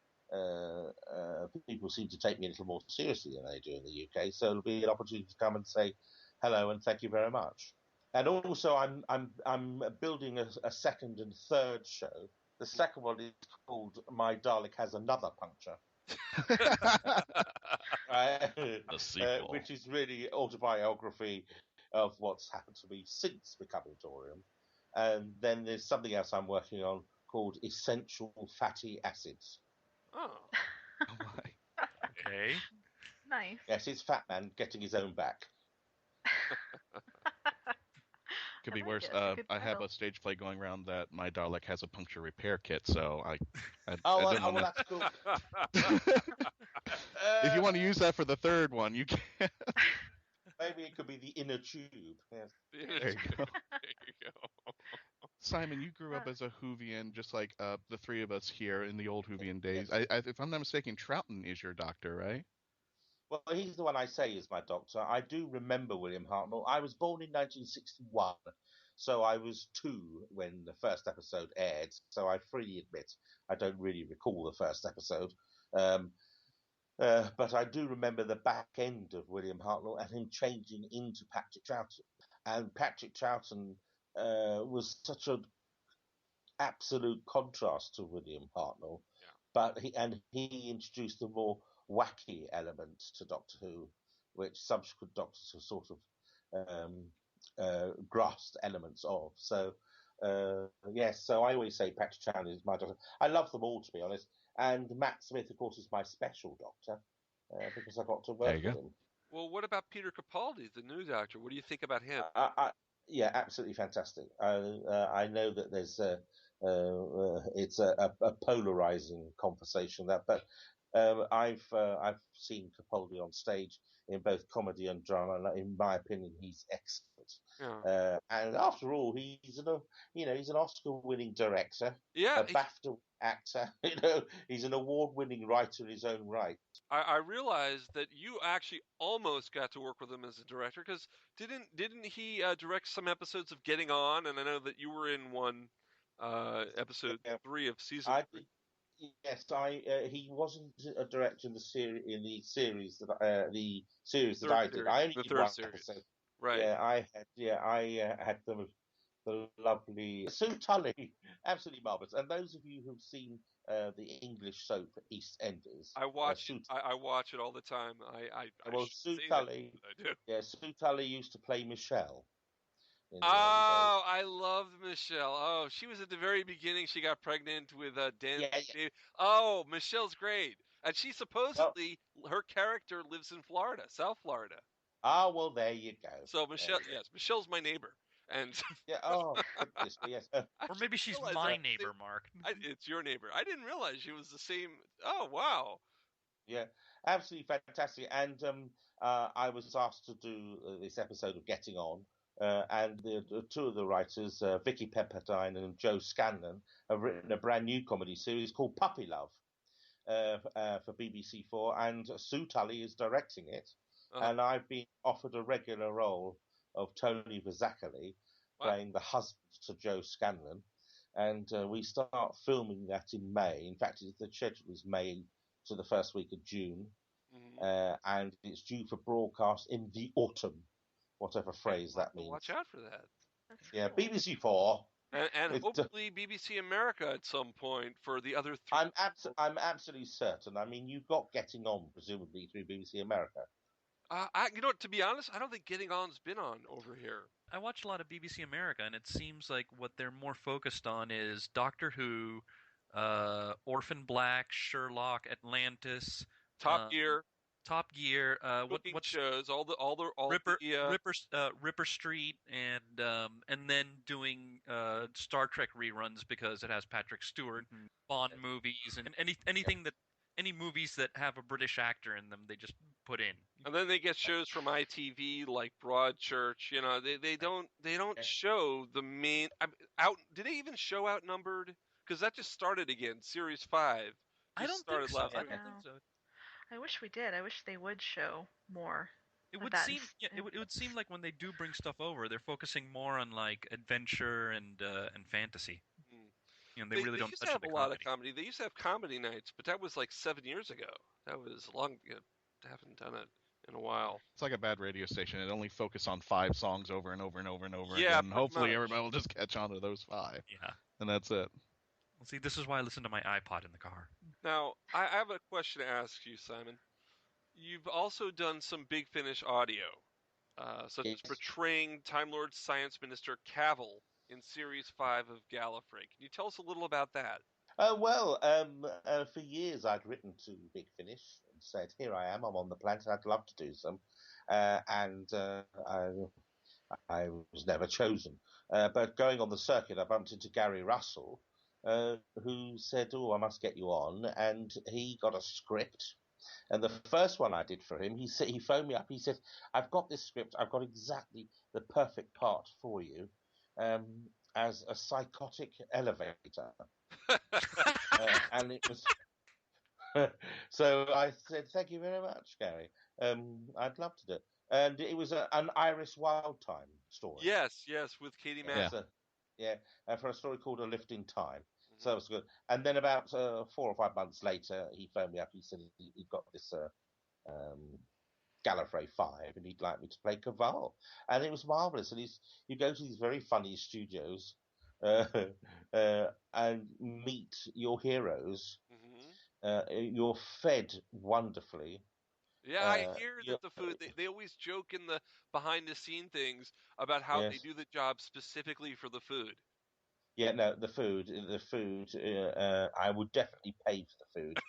people seem to take me a little more seriously than they do in the UK. So it'll be an opportunity to come and say hello and thank you very much. And also, I'm building a second and third show. The second one is called My Dalek Has Another Puncture. A sequel. Which is really autobiography of what's happened to me since becoming Dorium. And then there's something else I'm working on called Essential Fatty Acids. Oh. Oh my. Okay. Nice. Yes, it's Fat Man getting his own back. Could be like worse. it. It's a good I have title. a stage play going around that my Dalek has a puncture repair kit, so I Oh, didn't well, want that's cool. to. If you want to use that for the third one, you can. Maybe it could be the inner tube. Yes. There you go. There you go. Simon, you grew up as a Whovian, just like the three of us here in the old Whovian days. If I'm not mistaken, Troughton is your doctor, right? Well, he's the one I say is my doctor. I do remember William Hartnell. I was born in 1961, so I was 2 when the first episode aired. So I freely admit I don't really recall the first episode. But I do remember the back end of William Hartnell and him changing into Patrick Troughton. And Patrick Troughton was such an absolute contrast to William Hartnell. Yeah. But he introduced a more wacky element to Doctor Who, which subsequent Doctors have sort of grasped elements of. So, yes, so I always say Patrick Troughton is my Doctor. I love them all, to be honest. And Matt Smith, of course, is my special Doctor because I got to work with him. Well, what about Peter Capaldi, the new Doctor? What do you think about him? Yeah, absolutely fantastic. I know that there's it's a polarizing conversation but I've seen Capaldi on stage in both comedy and drama, and in my opinion, he's excellent. Yeah. And after all, he's an Oscar-winning director, Yeah, a BAFTA actor. He's an award-winning writer in his own right. I realized that you actually almost got to work with him as a director, because didn't he direct some episodes of Getting On? And I know that you were in one episode 3 of season 3. Yes, he wasn't a director in the series that I did. I only did one episode. Right. Yeah, I had the lovely Sue Tully, absolutely marvelous. And those of you who've seen the English soap EastEnders, I watch it all the time. Sue Tully. I do. Yeah, Sue Tully used to play Michelle. Oh, I loved Michelle. Oh, she was at the very beginning. She got pregnant with Dan. Yeah. Oh, Michelle's great. And she supposedly, her character lives in Florida, South Florida. Ah, well, there you go. So Michelle, yes, Michelle's my neighbor. And yeah, oh, goodness, yes. Or maybe she's my neighbor, Mark. It's your neighbor. I didn't realize she was the same. Oh, wow. Yeah, absolutely fantastic. And I was asked to do this episode of Getting On. And the two of the writers, Vicky Pepperdine and Joe Scanlon, have written a brand new comedy series called Puppy Love for BBC4, and Sue Tully is directing it. And I've been offered a regular role of Tony Verzacoli, playing the husband to Joe Scanlon. And we start filming that in May. In fact, the schedule is May to the first week of June. Mm-hmm. And it's due for broadcast in the autumn. Whatever phrase that means. Watch out for that. Yeah, BBC4. And hopefully BBC America at some point for the other 3. I'm absolutely certain. I mean, you've got Getting On, presumably, through BBC America. To be honest, I don't think Getting On's been on over here. I watch a lot of BBC America, and it seems like what they're more focused on is Doctor Who, Orphan Black, Sherlock, Atlantis, Top Gear. What shows? Ripper Street, and then doing Star Trek reruns because it has Patrick Stewart, Bond movies, and any movies that have a British actor in them, they just put in. And then they get shows from ITV like Broadchurch. They don't show the main out. Did they even show Outnumbered? Because that just started again, Series 5. I don't think so. I don't think so. I wish we did. I wish they would show more. It would seem. It would seem like when they do bring stuff over, they're focusing more on like adventure and fantasy. they really don't used touch to have the a lot of comedy. They used to have comedy nights, but that was like 7 years ago. That was long. I haven't done it in a while. It's like a bad radio station. It only focuses on 5 songs over and over and over and over Yeah, again. Hopefully much. everybody will just catch on to those 5. Yeah. And that's it. Well, see, this is why I listen to my iPod in the car. Now, I have a question to ask you, Simon. You've also done some Big Finish audio, such as portraying Time Lord Science Minister Cavil in Series 5 of Gallifrey. Can you tell us a little about that? For years I'd written to Big Finish and said, here I am, I'm on the planet, I'd love to do some. I was never chosen. But going on the circuit, I bumped into Gary Russell, who said, I must get you on. And he got a script. And the first one I did for him, he phoned me up. He said, I've got this script. I've got exactly the perfect part for you as a psychotic elevator. And it was... So I said, thank you very much, Gary. I'd love to do it. And it was an Iris Wildtime story. Yes, with Katie Mann. For a story called A Lift in Time. So that was good. And then about 4 or 5 months later, he phoned me up. He said he'd got this Gallifrey 5, and he'd like me to play Cavil. And it was marvellous. And you go to these very funny studios and meet your heroes. You're fed wonderfully. Yeah, I hear that the food, they always joke in the behind-the-scene things about how they do the job specifically for the food. Yeah, no, the food, I would definitely pay for the food.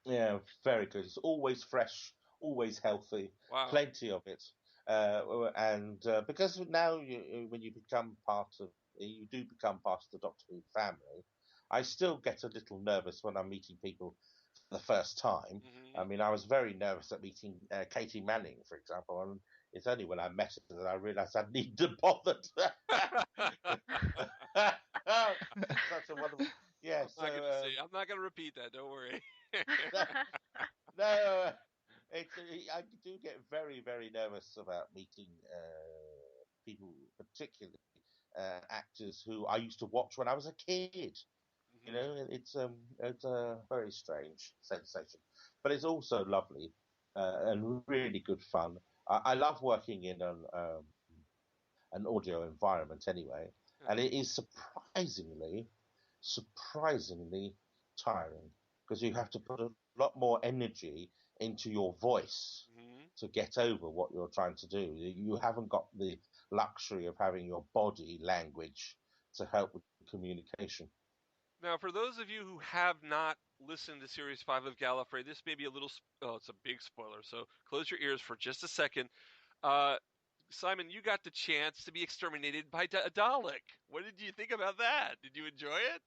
Yeah, very good. It's always fresh, always healthy, plenty of it. And because now when you become you do become part of the Doctor Who family, I still get a little nervous when I'm meeting people for the first time. I mean, I was very nervous at meeting Katie Manning, for example, and it's only when I met her that I realised I needed to bother. Such a wonderful. Yeah, I'm not going to repeat that. Don't worry. No, I do get very, very nervous about meeting people, particularly actors who I used to watch when I was a kid. You know, it's a very strange sensation, but it's also lovely and really good fun. I love working in an audio environment anyway, and it is surprisingly tiring because you have to put a lot more energy into your voice to get over what you're trying to do. You haven't got the luxury of having your body language to help with communication. Now, for those of you who have not listened to Series 5 of Gallifrey, this may be a little... it's a big spoiler, so close your ears for just a second. Simon, you got the chance to be exterminated by a Dalek. What did you think about that? Did you enjoy it?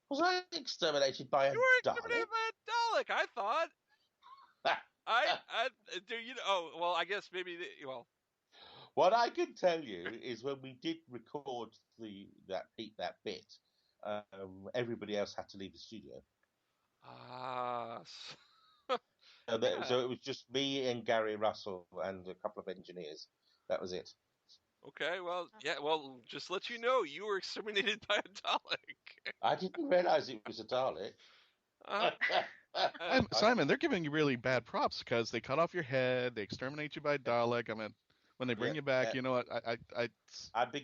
Was I exterminated by a Dalek? You were exterminated by a Dalek, I thought. I guess maybe... What I can tell you is when we did record that bit, everybody else had to leave the studio. So it was just me and Gary Russell and a couple of engineers. That was it. Okay, just let you know, you were exterminated by a Dalek. I didn't realize it was a Dalek. Simon, they're giving you really bad props because they cut off your head, they exterminate you by Dalek. I mean, when they bring you back, you know what? I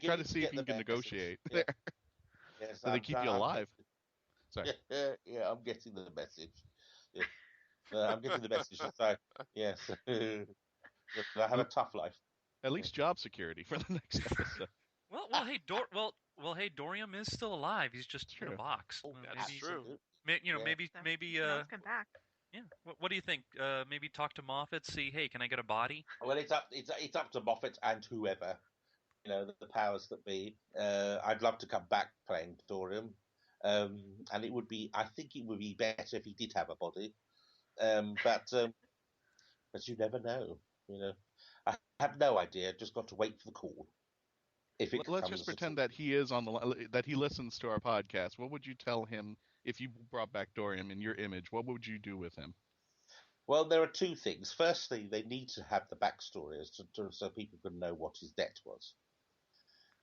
try to see if you can negotiate there. Yes, so they keep you alive. Sorry. Yeah, I'm getting the message. Yeah. I'm getting the message. So, yes. I have a tough life. At least job security for the next episode. Hey, Dorium is still alive. He's just in a box. Oh, that's true. Maybe. Come back. Yeah. What do you think? Maybe talk to Moffat. See, hey, can I get a body? Well, it's up to Moffat and whoever, the powers that be. I'd love to come back playing Dorium, and I think it would be better if he did have a body, but you never know. I have no idea. Just got to wait for the call. Let's just pretend that he is that he listens to our podcast. What would you tell him if you brought back Dorium in your image? What would you do with him? Well, there are two things. Firstly, they need to have the backstory so people can know what his debt was.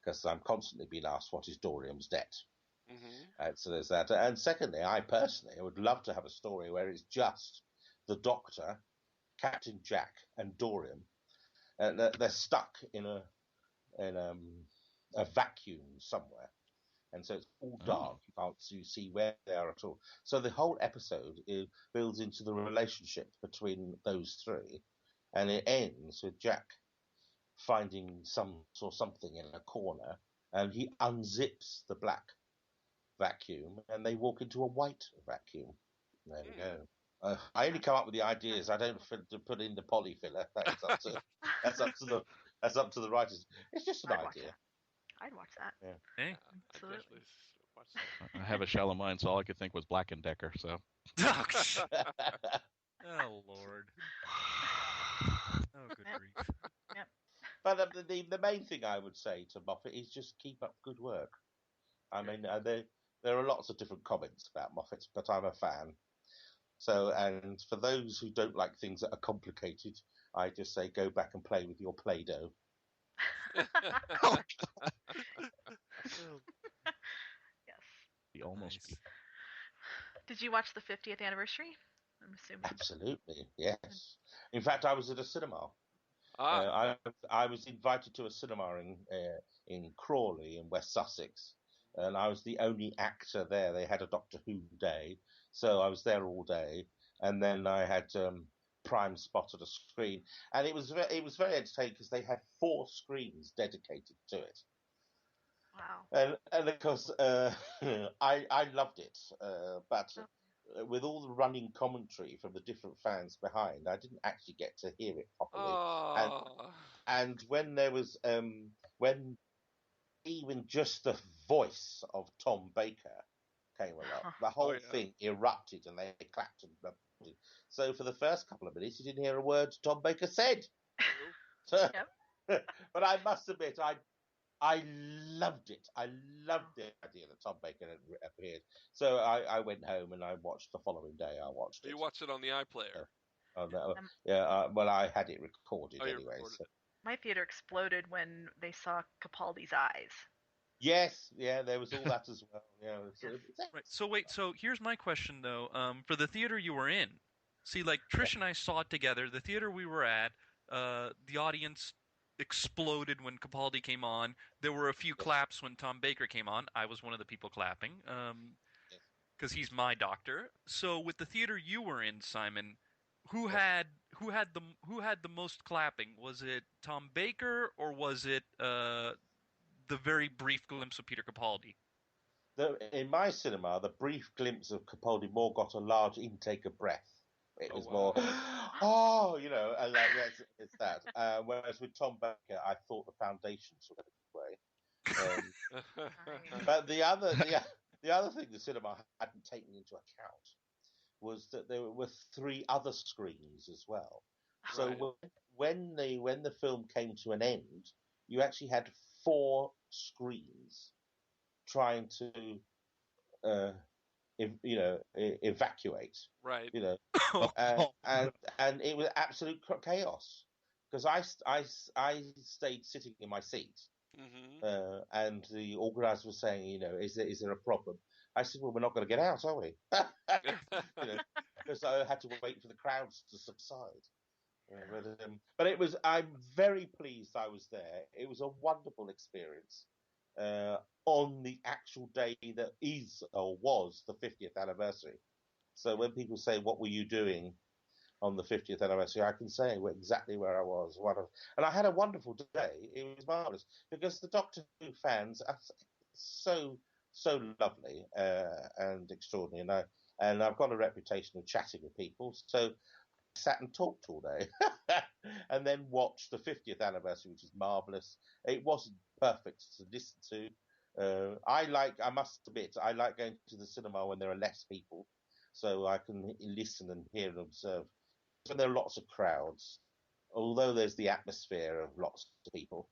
Because I'm constantly being asked what is Dorium's debt. And so there's that. And secondly, I personally would love to have a story where it's just the Doctor, Captain Jack, and Dorium, and they're stuck in a vacuum somewhere, and so it's all dark. You can't see where they are at all. So the whole episode builds into the relationship between those three, and it ends with Jack finding something in a corner, and he unzips the black vacuum, and they walk into a white vacuum. There we go. I only come up with the ideas. I don't put in the polyfiller. That's up to the writers. It's just an idea. I'd watch that. Yeah. Hey. Absolutely. I have a shell of mine, so all I could think was Black & Decker. So. Oh Lord. Oh good grief. Yep. But the main thing I would say to Moffat is just keep up good work. I mean, there are lots of different comments about Moffat, but I'm a fan. So, and for those who don't like things that are complicated, I just say go back and play with your Play-Doh. Yes. He almost. Nice. Did you watch the 50th anniversary? I'm assuming. Absolutely, yes. In fact, I was at a cinema. I was invited to a cinema in Crawley in West Sussex, and I was the only actor there. They had a Doctor Who day, so I was there all day, and then I had prime spot at a screen, and it was very entertaining because they had 4 screens dedicated to it. Wow. And of course, I loved it, but with all the running commentary from the different fans behind, I didn't actually get to hear it properly. And when there was when even just the voice of Tom Baker came along, the whole thing erupted, and they clapped and applauded. So for the first couple of minutes, you didn't hear a word Tom Baker said. But I must admit, I loved it. I loved the idea that Tom Baker had appeared. So I went home and I watched the following day. I watched it. You watched it on the iPlayer? Well, I had it recorded anyway. So. My theater exploded when they saw Capaldi's eyes. Yes, yeah, there was all that as well. Yeah. Right. So wait. So here's my question though. For the theater you were in, see, like Trish and I saw it together. The theater we were at, the audience exploded when Capaldi came on. There were a few claps when Tom Baker came on. I was one of the people clapping, because he's my doctor. So with the theater you were in, Simon, who had the most clapping? Was it Tom Baker, or was it the very brief glimpse of Peter Capaldi? In my cinema, the brief glimpse of Capaldi more got a large intake of breath. It was more, and it's that. Whereas with Tom Baker, I thought the foundations were going to give way. But the other thing the cinema hadn't taken into account was that there were 3 other screens as well. So when the film came to an end, you actually had 4 screens trying to evacuate. Right. And it was absolute chaos because I stayed sitting in my seat, and the organizer was saying, is there a problem? I said, well, we're not going to get out, are we? Because I had to wait for the crowds to subside. But I'm very pleased I was there. It was a wonderful experience. On the actual day that is or was the 50th anniversary. So when people say, what were you doing on the 50th anniversary, I can say exactly where I was. And I had a wonderful day. It was marvellous because the Doctor Who fans are so lovely and extraordinary. And I've got a reputation of chatting with people. So I sat and talked all day and then watched the 50th anniversary, which is marvellous. It wasn't perfect to listen to. I must admit, I like going to the cinema when there are less people, so I can listen and hear and observe. When there are lots of crowds, although there's the atmosphere of lots of people,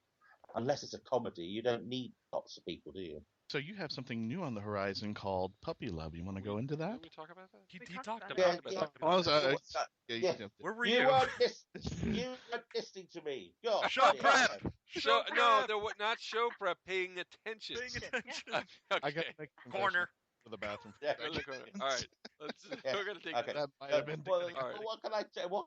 unless it's a comedy, you don't need lots of people, do you? So you have something new on the horizon called Puppy Love. You want to go into that? Did we talk about that? He talked Yeah, about it. We're You reading. weren't listening to me. God, Show prep. No, they're not show prep. Paying attention. Okay. I got to make a Corner. for the bathroom. Yeah. All right. We're gonna take Okay. That might have been. Well, All right. what can I tell? What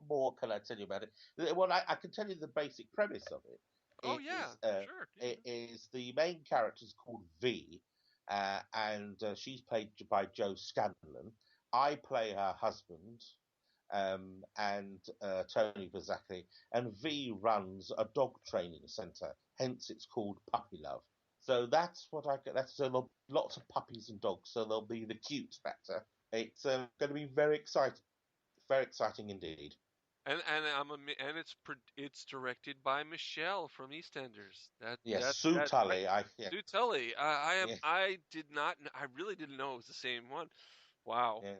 more can I tell you about it? Well, I can tell you the basic premise of it. Oh, It yeah, is, sure. It is the main character is called V, and she's played by Joe Scanlon. I play her husband, and Tony Verzacchi, and V runs a dog training centre. Hence, it's called Puppy Love. So that's what I get. That's lots of puppies and dogs. So there'll be the cute factor. It's going to be very exciting indeed. And it's directed by Michelle from EastEnders. Sue Tully. Sue Tully. I really didn't know it was the same one. Wow. Yeah,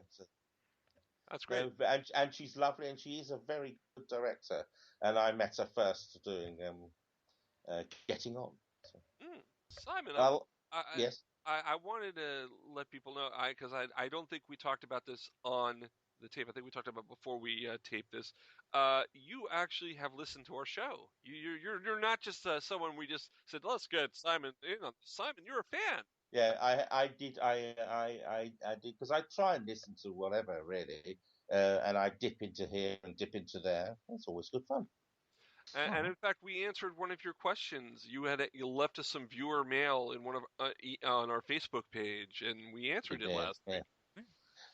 that's great. And she's lovely, and she is a very good director. And I met her first doing Getting On. So. Simon, yes. I wanted to let people know because I don't think we talked about this on the tape. I think we talked about before we taped this. You actually have listened to our show. You're not just someone we just said, let's get Simon. Simon, you're a fan. Yeah, I did. I did because I try and listen to whatever really, and I dip into here and dip into there. It's always good fun. And in fact, we answered one of your questions. You left us some viewer mail in one of on our Facebook page, and we answered it last week.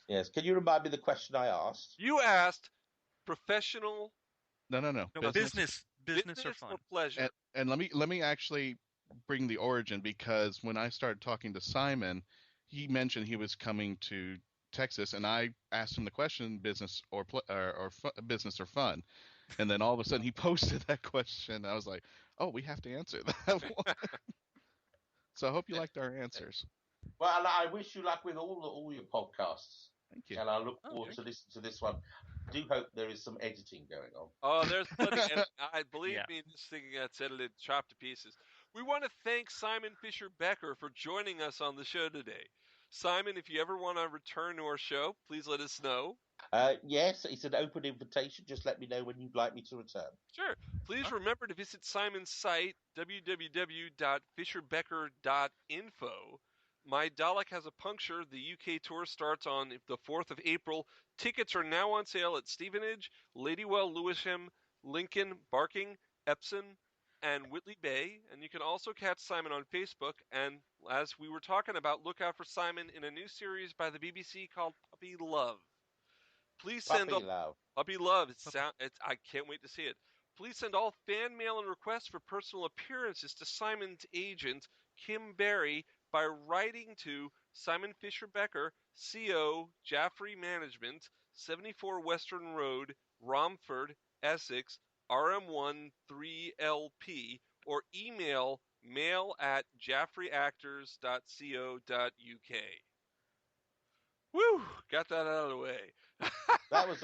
Yes. Can you remind me the question I asked? You asked professional. No. Business or fun. Or pleasure. And let me actually bring the origin, because when I started talking to Simon, he mentioned he was coming to Texas, and I asked him the question: business or business or fun. And then all of a sudden he posted that question. I was like, oh, we have to answer that one. So I hope you liked our answers. Well, I wish you luck with all your podcasts. Thank you. And I look forward to listening to this one. I do hope there is some editing going on. Oh, there's plenty. I believe me, this thing gets edited, chopped to pieces. We want to thank Simon Fisher-Becker for joining us on the show today. Simon, if you ever want to return to our show, please let us know. Yes, it's an open invitation. Just let me know when you'd like me to return. Sure. Please remember to visit Simon's site, www.fisherbecker.info. My Dalek Has a Puncture. The UK tour starts on the 4th of April. Tickets are now on sale at Stevenage, Ladywell, Lewisham, Lincoln, Barking, Epsom, and Whitley Bay. And you can also catch Simon on Facebook. And as we were talking about, look out for Simon in a new series by the BBC called Puppy Love. Please send Puppy Love. I can't wait to see it. Please send all fan mail and requests for personal appearances to Simon's agent, Kim Barry, by writing to Simon Fisher-Becker, CO, Jaffrey Management, 74 Western Road, Romford, Essex, RM1 3LP, or email mail@jaffreyactors.co.uk. Woo! Got that out of the way. That was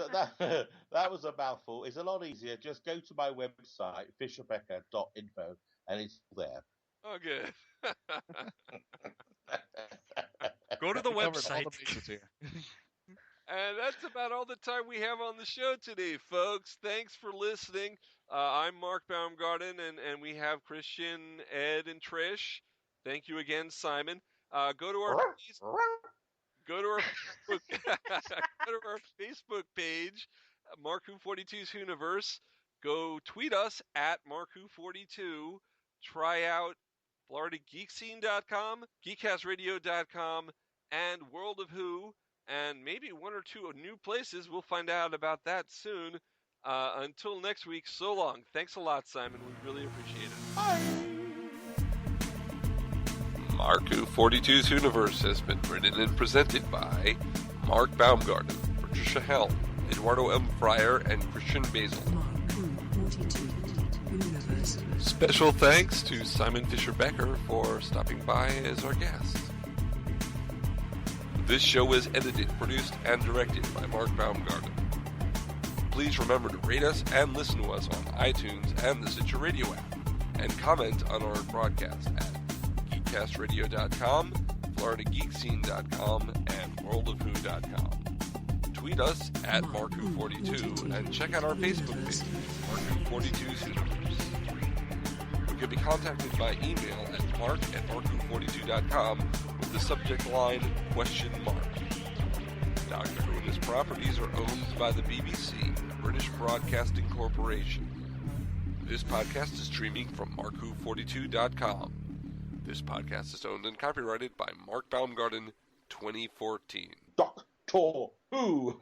a mouthful. It's a lot easier. Just go to my website, fisherbecker.info, and it's there. Oh, good. Go to the website. And that's about all the time we have on the show today, folks. Thanks for listening. I'm Mark Baumgarten, and we have Christian, Ed, and Trish. Thank you again, Simon. Go to our Facebook page, Mark-Who42's Whoniverse. Go tweet us at Mark-Who42. Try out florida-geek-scene.com, geekcast-radio.com, and World of Who, and maybe one or two new places. We'll find out about that soon. Until next week, so long. Thanks a lot, Simon. We really appreciate it. Bye. Mark-Who42's Whoniverse has been written and presented by Mark Baumgarten, Trish-helm, Eduardo-m-Freyre, and Christian-basel. Special thanks to Simon Fisher-Becker for stopping by as our guest. This show is edited, produced, and directed by Mark Baumgarten. Please remember to rate us and listen to us on iTunes and the Stitcher Radio app, and comment on our broadcast at geekcast-radio.com, florida-geek-scene.com, and worldofwho.com. Tweet us at markwho42 and check out our Facebook page, markwho42's Universe. We can be contacted by email at mark@markwho42.com with the subject line, question mark. Doctor Who and his properties are owned by the BBC, the British Broadcasting Corporation. This podcast is streaming from markwho42.com. This podcast is owned and copyrighted by Mark-Baumgarten 2014. Doctor Who!